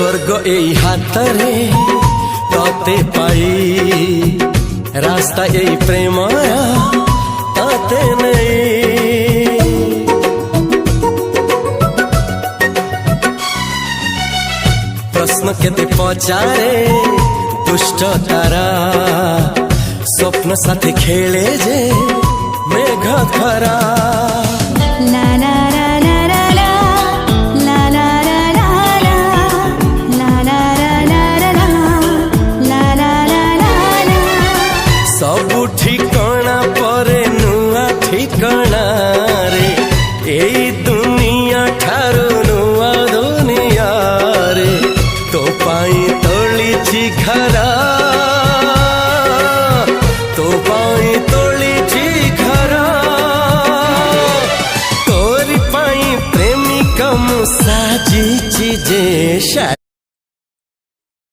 स्वर्ग एई हातरे तते पाई रास्ता एई प्रेमया तते नहीं। प्रश्न केते पचारे दुष्ट तारा स्वप्न साथे खेले जे मेघ खरा। ला ला ला ला ला ला ला ला ला ला ला ला ला ला। सबु ठिकाना परे नुआ ठिकाना रे एई दुनिया ठारू नुआ दुनिया रे। तो पाई तोलिछि घरा तो पाई तोलिछि घरा तोरी पाई प्रेमिका मु साजिछि जे